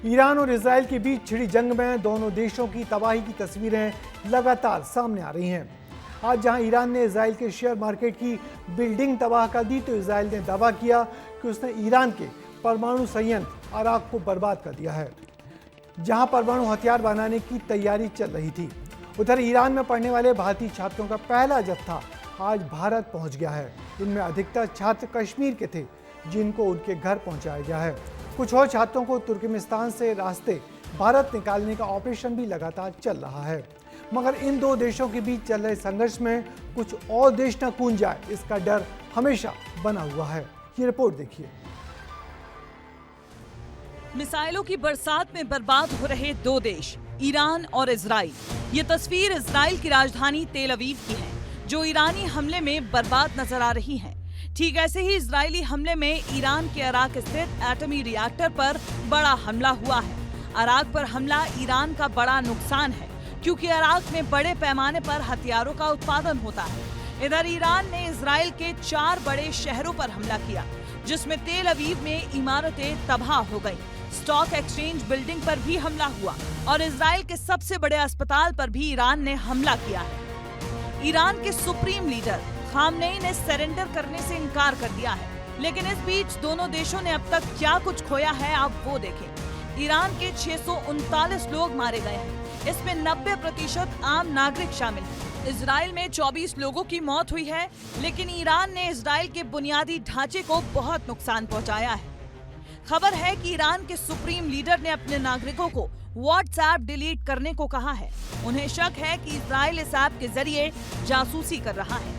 Iran और Israel के बीच छिड़ी जंग में दोनों देशों की तबाही की तस्वीरें लगातार सामने आ रही हैं। आज जहां ईरान ने इजराइल के शेयर मार्केट की बिल्डिंग तबाह कर दी, तो इजराइल ने दावा किया कि उसने ईरान के परमाणु संयंत्र अराक को बर्बाद कर दिया है, जहां परमाणु हथियार बनाने की तैयारी चल रही थी। उधर ईरान में पढ़ने वाले भारतीय छात्रों का पहला जत्था आज भारत पहुंच गया है। इनमें अधिकतर छात्र कश्मीर के थे, जिनको उनके घर पहुंचाया गया है। कुछ और छात्रों को तुर्कमेनिस्तान से रास्ते भारत निकालने का ऑपरेशन भी लगातार चल रहा है। मगर इन दो देशों के बीच चल रहे संघर्ष में कुछ और देश न कूद जाए, इसका डर हमेशा बना हुआ है। ये रिपोर्ट देखिए। मिसाइलों की बरसात में बर्बाद हो रहे दो देश, ईरान और इजराइल। ये तस्वीर इजराइल की राजधानी तेल अवीव की है, जो ईरानी हमले में बर्बाद नजर आ रही है। ठीक ऐसे ही इजरायली हमले में ईरान के अराक स्थित एटमी रिएक्टर पर बड़ा हमला हुआ है। अराक पर हमला ईरान का बड़ा नुकसान है, क्योंकि अराक में बड़े पैमाने पर हथियारों का उत्पादन होता है। इधर ईरान ने इजराइल के 4 बड़े शहरों पर हमला किया, जिसमें तेल अवीव में इमारतें तबाह हो गईं। स्टॉक एक्सचेंज बिल्डिंग पर भी हमला हुआ और इजराइल के सबसे बड़े अस्पताल पर भी ईरान ने हमला किया है। ईरान के सुप्रीम लीडर खामनेई ने सरेंडर करने से इनकार कर दिया है, लेकिन इस बीच दोनों देशों ने अब तक क्या कुछ खोया है, आप वो देखें। ईरान के 639 लोग मारे गए हैं, इसमें 90% आम नागरिक शामिल हैं। इजराइल में 24 लोगों की मौत हुई है, लेकिन ईरान ने इजराइल के बुनियादी ढांचे को बहुत नुकसान पहुंचाया है। खबर है कि ईरान के सुप्रीम लीडर ने अपने नागरिकों को व्हाट्सएप डिलीट करने को कहा है। उन्हें शक है कि इजराइल इस ऐप के जरिए जासूसी कर रहा है।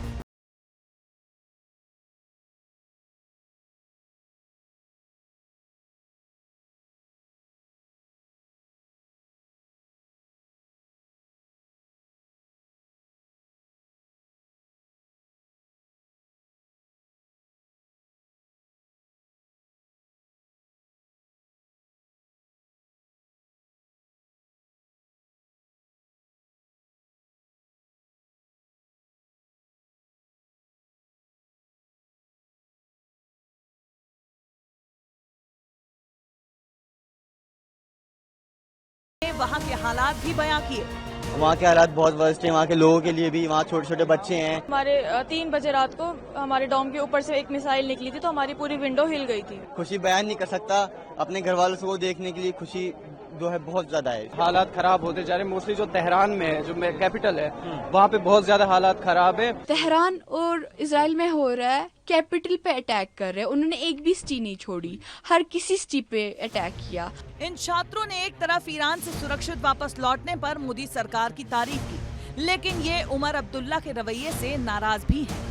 वहाँ के हालात भी बयां किए। वहाँ के हालात बहुत वर्स्ट हैं, वहाँ के लोगों के लिए भी। वहाँ छोटे छोटे बच्चे हैं। हमारे 3 बजे रात को हमारे डॉम के ऊपर से एक मिसाइल निकली थी, तो हमारी पूरी विंडो हिल गई थी। खुशी बयान नहीं कर सकता। अपने घर वालों को देखने के लिए खुशी जो है बहुत ज्यादा है। हालात खराब होते जा रहे। मोस्टली जो तेहरान में है, जो कैपिटल है, वहाँ पे बहुत ज्यादा हालात खराब है। तेहरान और इजराइल में हो रहा है, कैपिटल पे अटैक कर रहे हैं। उन्होंने एक भी सिटी नहीं छोड़ी, हर किसी सिटी पे अटैक किया। इन छात्रों ने एक तरफ ईरान से सुरक्षित वापस लौटने पर मोदी सरकार की तारीफ की, लेकिन ये उमर अब्दुल्ला के रवैये से नाराज भी हैं।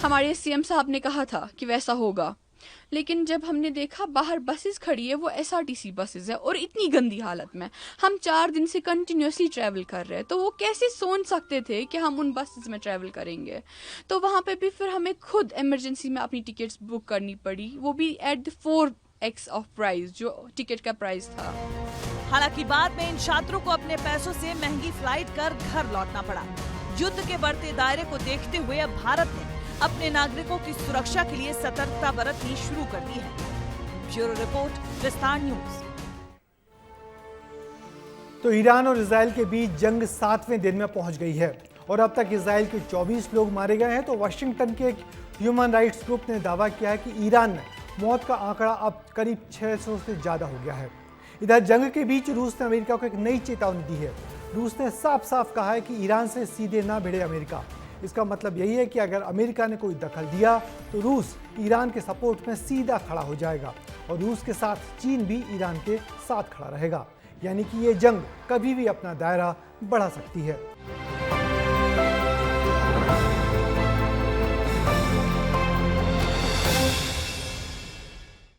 हमारे सीएम साहब ने कहा था कि वैसा होगा, लेकिन जब हमने देखा बाहर बसेस खड़ी है, वो एसआरटीसी बसेस है और इतनी गंदी हालत में। हम 4 दिन से कंटिन्यूसली ट्रैवल कर रहे हैं, तो वो कैसे सोच सकते थे कि हम उन बसेस में ट्रैवल करेंगे। तो वहाँ पे भी फिर हमें खुद इमरजेंसी में अपनी टिकट्स बुक करनी पड़ी, वो भी at the 4x of price जो टिकट का प्राइस था। हालांकि बाद में इन छात्रों को अपने पैसों से महंगी फ्लाइट कर घर लौटना पड़ा। युद्ध के बढ़ते दायरे को देखते हुए अब भारत ने अपने नागरिकों की सुरक्षा के लिए सतर्कता बरतनी शुरू कर दी है। ब्यूरो रिपोर्ट, विस्तार न्यूज। तो ईरान और इजराइल के बीच जंग 7वें दिन में पहुंच गई है और अब तक इजराइल के 24 लोग मारे गए हैं। तो वाशिंगटन के एक ह्यूमन राइट्स ग्रुप ने दावा किया है कि ईरान में मौत का आंकड़ा अब करीब 600 से ज्यादा हो गया है। इधर जंग के बीच रूस ने अमेरिका को एक नई चेतावनी दी है। रूस ने साफ साफ कहा है कि ईरान से सीधे ना भिड़े अमेरिका। इसका मतलब यही है कि अगर अमेरिका ने कोई दखल दिया तो रूस ईरान के सपोर्ट में सीधा खड़ा हो जाएगा और रूस के साथ चीन भी ईरान के साथ खड़ा रहेगा। यानी कि ये जंग कभी भी अपना दायरा बढ़ा सकती है।